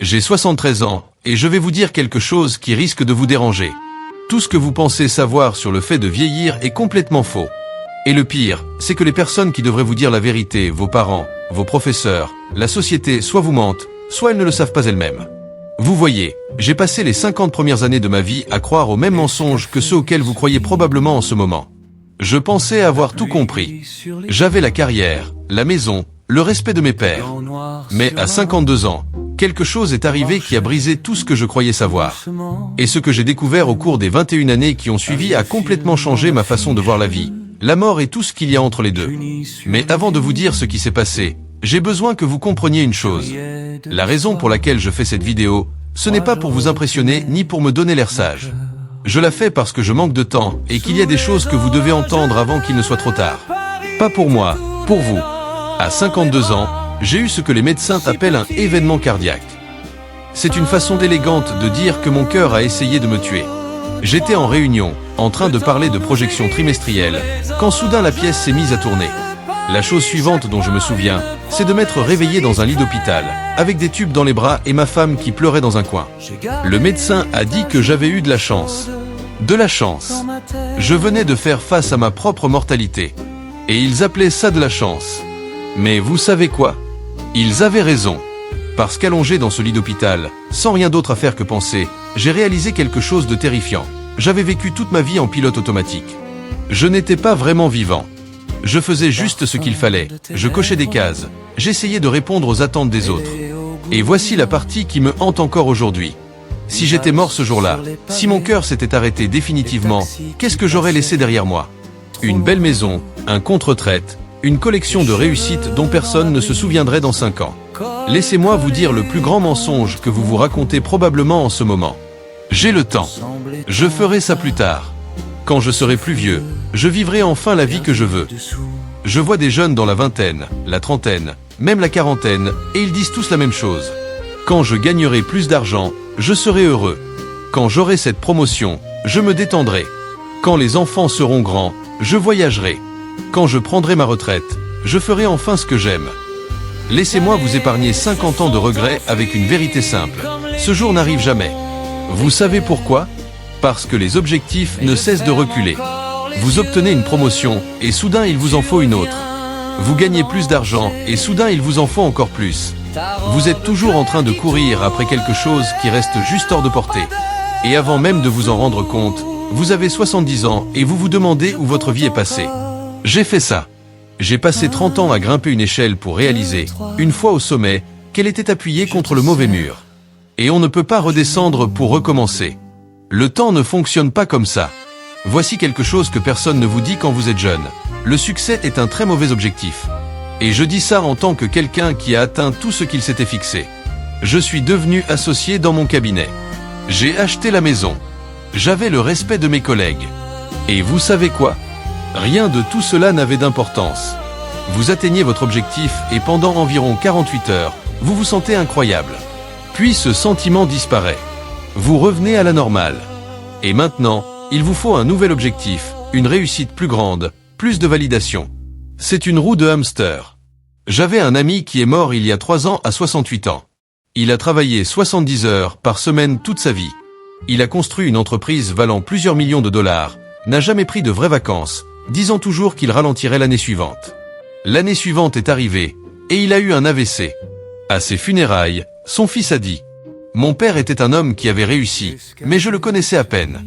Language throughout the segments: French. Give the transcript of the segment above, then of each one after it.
J'ai 73 ans, et je vais vous dire quelque chose qui risque de vous déranger. Tout ce que vous pensez savoir sur le fait de vieillir est complètement faux. Et le pire, c'est que les personnes qui devraient vous dire la vérité, vos parents, vos professeurs, la société, soit vous mentent, soit elles ne le savent pas elles-mêmes. Vous voyez, j'ai passé les 50 premières années de ma vie à croire aux mêmes mensonges que ceux auxquels vous croyez probablement en ce moment. Je pensais avoir tout compris. J'avais la carrière, la maison, le respect de mes pairs. Mais à 52 ans, quelque chose est arrivé qui a brisé tout ce que je croyais savoir. Et ce que j'ai découvert au cours des 21 années qui ont suivi a complètement changé ma façon de voir la vie, la mort et tout ce qu'il y a entre les deux. Mais avant de vous dire ce qui s'est passé, j'ai besoin que vous compreniez une chose. La raison pour laquelle je fais cette vidéo, ce n'est pas pour vous impressionner ni pour me donner l'air sage. Je la fais parce que je manque de temps et qu'il y a des choses que vous devez entendre avant qu'il ne soit trop tard. Pas pour moi, pour vous. À 52 ans, j'ai eu ce que les médecins appellent un événement cardiaque. C'est une façon élégante de dire que mon cœur a essayé de me tuer. J'étais en réunion, en train de parler de projection trimestrielle, quand soudain la pièce s'est mise à tourner. La chose suivante dont je me souviens, c'est de m'être réveillé dans un lit d'hôpital, avec des tubes dans les bras et ma femme qui pleurait dans un coin. Le médecin a dit que j'avais eu de la chance. De la chance. Je venais de faire face à ma propre mortalité. Et ils appelaient ça de la chance. Mais vous savez quoi? Ils avaient raison. Parce qu'allongé dans ce lit d'hôpital, sans rien d'autre à faire que penser, j'ai réalisé quelque chose de terrifiant. J'avais vécu toute ma vie en pilote automatique. Je n'étais pas vraiment vivant. Je faisais juste ce qu'il fallait, je cochais des cases, j'essayais de répondre aux attentes des autres. Et voici la partie qui me hante encore aujourd'hui. Si j'étais mort ce jour-là, si mon cœur s'était arrêté définitivement, qu'est-ce que j'aurais laissé derrière moi? Une belle maison, un compte retraite, une collection de réussites dont personne ne se souviendrait dans 5 ans. Laissez-moi vous dire le plus grand mensonge que vous vous racontez probablement en ce moment. J'ai le temps. Je ferai ça plus tard. Quand je serai plus vieux, je vivrai enfin la vie que je veux. Je vois des jeunes dans la vingtaine, la trentaine, même la quarantaine, et ils disent tous la même chose. Quand je gagnerai plus d'argent, je serai heureux. Quand j'aurai cette promotion, je me détendrai. Quand les enfants seront grands, je voyagerai. Quand je prendrai ma retraite, je ferai enfin ce que j'aime. Laissez-moi vous épargner 50 ans de regrets avec une vérité simple. Ce jour n'arrive jamais. Vous savez pourquoi? Parce que les objectifs ne cessent de reculer. Vous obtenez une promotion et soudain il vous en faut une autre. Vous gagnez plus d'argent et soudain il vous en faut encore plus. Vous êtes toujours en train de courir après quelque chose qui reste juste hors de portée. Et avant même de vous en rendre compte, vous avez 70 ans et vous vous demandez où votre vie est passée. J'ai fait ça. J'ai passé 30 ans à grimper une échelle pour réaliser, une fois au sommet, qu'elle était appuyée contre le mauvais mur. Et on ne peut pas redescendre pour recommencer. Le temps ne fonctionne pas comme ça. Voici quelque chose que personne ne vous dit quand vous êtes jeune. Le succès est un très mauvais objectif. Et je dis ça en tant que quelqu'un qui a atteint tout ce qu'il s'était fixé. Je suis devenu associé dans mon cabinet. J'ai acheté la maison. J'avais le respect de mes collègues. Et vous savez quoi? Rien de tout cela n'avait d'importance. Vous atteignez votre objectif et pendant environ 48 heures, vous vous sentez incroyable. Puis ce sentiment disparaît. Vous revenez à la normale. Et maintenant, il vous faut un nouvel objectif, une réussite plus grande, plus de validation. C'est une roue de hamster. J'avais un ami qui est mort il y a 3 ans à 68 ans. Il a travaillé 70 heures par semaine toute sa vie. Il a construit une entreprise valant plusieurs millions de dollars, n'a jamais pris de vraies vacances, disant toujours qu'il ralentirait l'année suivante. L'année suivante est arrivée, et il a eu un AVC. À ses funérailles, son fils a dit « Mon père était un homme qui avait réussi, mais je le connaissais à peine. »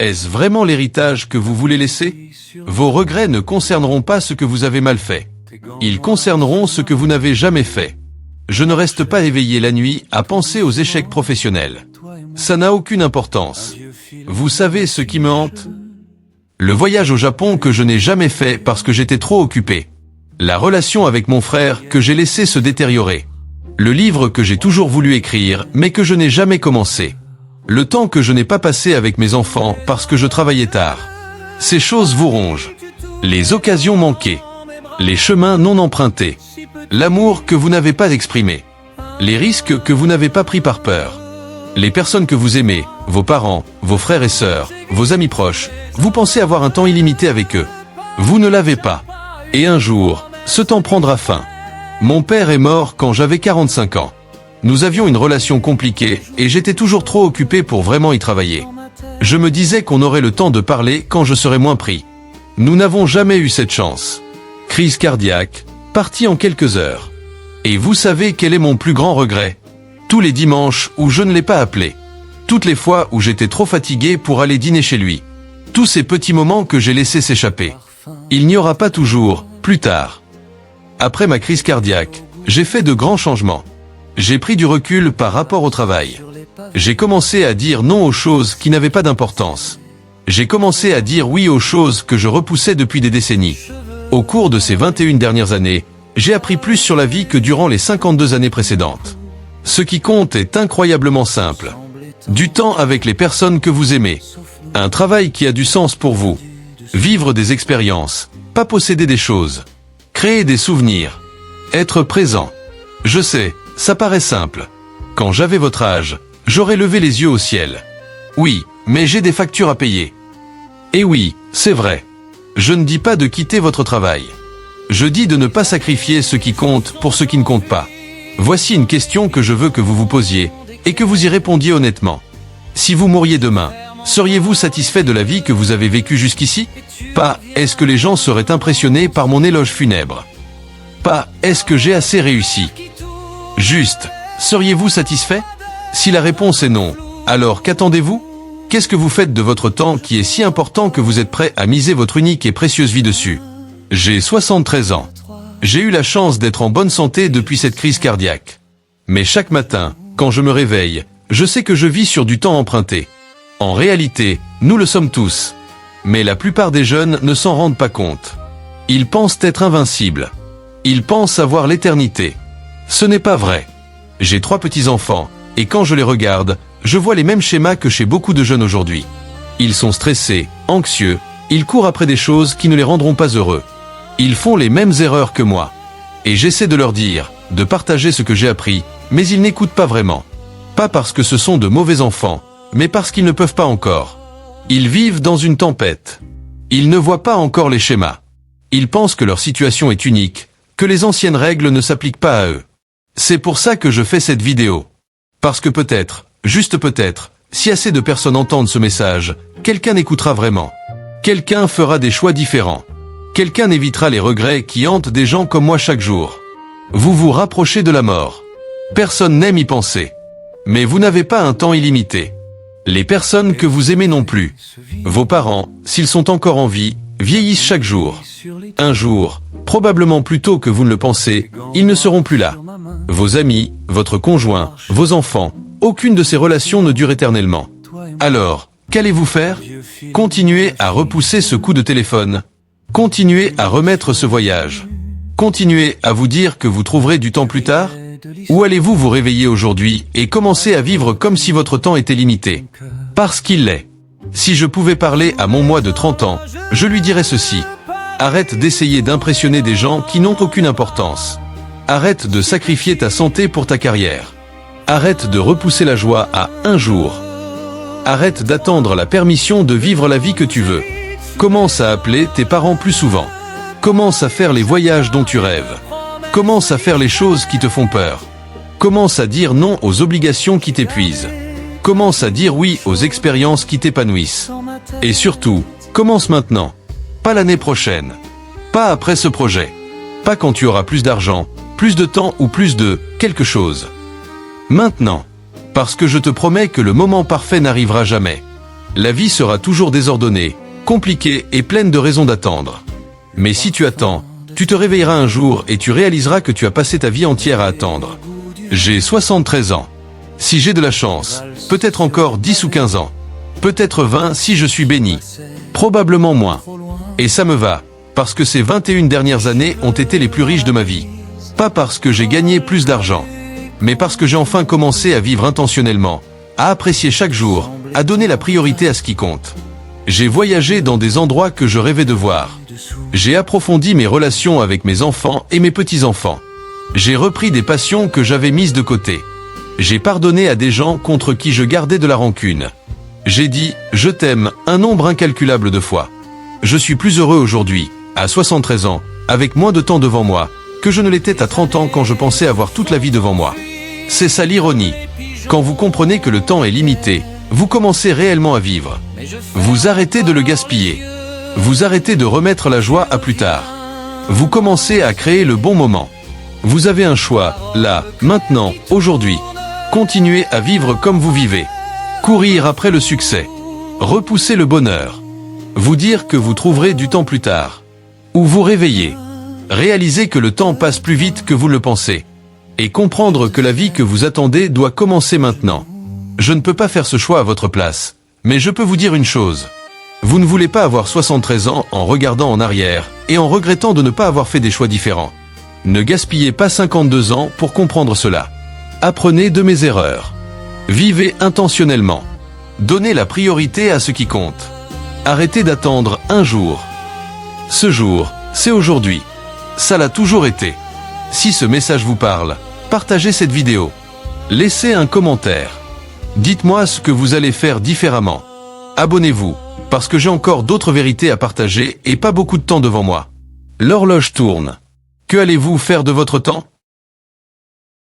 Est-ce vraiment l'héritage que vous voulez laisser? Vos regrets ne concerneront pas ce que vous avez mal fait. Ils concerneront ce que vous n'avez jamais fait. Je ne reste pas éveillé la nuit à penser aux échecs professionnels. Ça n'a aucune importance. Vous savez ce qui me hante? Le voyage au Japon que je n'ai jamais fait parce que j'étais trop occupé. La relation avec mon frère que j'ai laissé se détériorer. Le livre que j'ai toujours voulu écrire mais que je n'ai jamais commencé. Le temps que je n'ai pas passé avec mes enfants parce que je travaillais tard. Ces choses vous rongent. Les occasions manquées. Les chemins non empruntés. L'amour que vous n'avez pas exprimé. Les risques que vous n'avez pas pris par peur. Les personnes que vous aimez, vos parents, vos frères et sœurs, vos amis proches, vous pensez avoir un temps illimité avec eux. Vous ne l'avez pas. Et un jour, ce temps prendra fin. Mon père est mort quand j'avais 45 ans. Nous avions une relation compliquée et j'étais toujours trop occupé pour vraiment y travailler. Je me disais qu'on aurait le temps de parler quand je serais moins pris. Nous n'avons jamais eu cette chance. Crise cardiaque, partie en quelques heures. Et vous savez quel est mon plus grand regret? Tous les dimanches où je ne l'ai pas appelé. Toutes les fois où j'étais trop fatigué pour aller dîner chez lui. Tous ces petits moments que j'ai laissés s'échapper. Il n'y aura pas toujours, plus tard. Après ma crise cardiaque, j'ai fait de grands changements. J'ai pris du recul par rapport au travail. J'ai commencé à dire non aux choses qui n'avaient pas d'importance. J'ai commencé à dire oui aux choses que je repoussais depuis des décennies. Au cours de ces 21 dernières années, j'ai appris plus sur la vie que durant les 52 années précédentes. Ce qui compte est incroyablement simple. Du temps avec les personnes que vous aimez. Un travail qui a du sens pour vous. Vivre des expériences, pas posséder des choses. Créer des souvenirs. Être présent. Je sais, ça paraît simple. Quand j'avais votre âge, j'aurais levé les yeux au ciel. Oui, mais j'ai des factures à payer. Et oui, c'est vrai. Je ne dis pas de quitter votre travail. Je dis de ne pas sacrifier ce qui compte pour ce qui ne compte pas. Voici une question que je veux que vous vous posiez, et que vous y répondiez honnêtement. Si vous mouriez demain, seriez-vous satisfait de la vie que vous avez vécue jusqu'ici? Pas « est-ce que les gens seraient impressionnés par mon éloge funèbre ?» Pas « est-ce que j'ai assez réussi ?» Juste « seriez-vous satisfait ?» Si la réponse est non, alors qu'attendez-vous? Qu'est-ce que vous faites de votre temps qui est si important que vous êtes prêt à miser votre unique et précieuse vie dessus? J'ai 73 ans. J'ai eu la chance d'être en bonne santé depuis cette crise cardiaque. Mais chaque matin, quand je me réveille, je sais que je vis sur du temps emprunté. En réalité, nous le sommes tous. Mais la plupart des jeunes ne s'en rendent pas compte. Ils pensent être invincibles. Ils pensent avoir l'éternité. Ce n'est pas vrai. J'ai 3 petits-enfants, et quand je les regarde, je vois les mêmes schémas que chez beaucoup de jeunes aujourd'hui. Ils sont stressés, anxieux, ils courent après des choses qui ne les rendront pas heureux. Ils font les mêmes erreurs que moi. Et j'essaie de leur dire, de partager ce que j'ai appris, mais ils n'écoutent pas vraiment. Pas parce que ce sont de mauvais enfants, mais parce qu'ils ne peuvent pas encore. Ils vivent dans une tempête. Ils ne voient pas encore les schémas. Ils pensent que leur situation est unique, que les anciennes règles ne s'appliquent pas à eux. C'est pour ça que je fais cette vidéo. Parce que peut-être, juste peut-être, si assez de personnes entendent ce message, quelqu'un écoutera vraiment. Quelqu'un fera des choix différents. Quelqu'un évitera les regrets qui hantent des gens comme moi chaque jour. Vous vous rapprochez de la mort. Personne n'aime y penser. Mais vous n'avez pas un temps illimité. Les personnes que vous aimez non plus. Vos parents, s'ils sont encore en vie, vieillissent chaque jour. Un jour, probablement plus tôt que vous ne le pensez, ils ne seront plus là. Vos amis, votre conjoint, vos enfants, aucune de ces relations ne dure éternellement. Alors, qu'allez-vous faire? Continuez à repousser ce coup de téléphone. Continuez à remettre ce voyage. Continuez à vous dire que vous trouverez du temps plus tard? Ou allez-vous vous réveiller aujourd'hui et commencer à vivre comme si votre temps était limité? Parce qu'il l'est. Si je pouvais parler à mon moi de 30 ans, je lui dirais ceci. Arrête d'essayer d'impressionner des gens qui n'ont aucune importance. Arrête de sacrifier ta santé pour ta carrière. Arrête de repousser la joie à un jour. Arrête d'attendre la permission de vivre la vie que tu veux. Commence à appeler tes parents plus souvent. Commence à faire les voyages dont tu rêves. Commence à faire les choses qui te font peur. Commence à dire non aux obligations qui t'épuisent. Commence à dire oui aux expériences qui t'épanouissent. Et surtout, commence maintenant. Pas l'année prochaine. Pas après ce projet. Pas quand tu auras plus d'argent, plus de temps ou plus de quelque chose. Maintenant. Parce que je te promets que le moment parfait n'arrivera jamais. La vie sera toujours désordonnée, compliquée et pleine de raisons d'attendre. Mais si tu attends, tu te réveilleras un jour et tu réaliseras que tu as passé ta vie entière à attendre. J'ai 73 ans. Si j'ai de la chance, peut-être encore 10 ou 15 ans. Peut-être 20 si je suis béni. Probablement moins. Et ça me va, parce que ces 21 dernières années ont été les plus riches de ma vie. Pas parce que j'ai gagné plus d'argent, mais parce que j'ai enfin commencé à vivre intentionnellement, à apprécier chaque jour, à donner la priorité à ce qui compte. J'ai voyagé dans des endroits que je rêvais de voir. J'ai approfondi mes relations avec mes enfants et mes petits-enfants. J'ai repris des passions que j'avais mises de côté. J'ai pardonné à des gens contre qui je gardais de la rancune. J'ai dit « je t'aime » un nombre incalculable de fois. Je suis plus heureux aujourd'hui, à 73 ans, avec moins de temps devant moi, que je ne l'étais à 30 ans quand je pensais avoir toute la vie devant moi. C'est ça l'ironie. Quand vous comprenez que le temps est limité, vous commencez réellement à vivre. Vous arrêtez de le gaspiller. Vous arrêtez de remettre la joie à plus tard. Vous commencez à créer le bon moment. Vous avez un choix, là, maintenant, aujourd'hui. Continuez à vivre comme vous vivez. Courir après le succès. Repousser le bonheur. Vous dire que vous trouverez du temps plus tard. Ou vous réveiller. Réaliser que le temps passe plus vite que vous le pensez. Et comprendre que la vie que vous attendez doit commencer maintenant. Je ne peux pas faire ce choix à votre place. Mais je peux vous dire une chose. Vous ne voulez pas avoir 73 ans en regardant en arrière et en regrettant de ne pas avoir fait des choix différents. Ne gaspillez pas 52 ans pour comprendre cela. Apprenez de mes erreurs. Vivez intentionnellement. Donnez la priorité à ce qui compte. Arrêtez d'attendre un jour. Ce jour, c'est aujourd'hui. Ça l'a toujours été. Si ce message vous parle, partagez cette vidéo. Laissez un commentaire. Dites-moi ce que vous allez faire différemment. Abonnez-vous, parce que j'ai encore d'autres vérités à partager et pas beaucoup de temps devant moi. L'horloge tourne. Que allez-vous faire de votre temps ?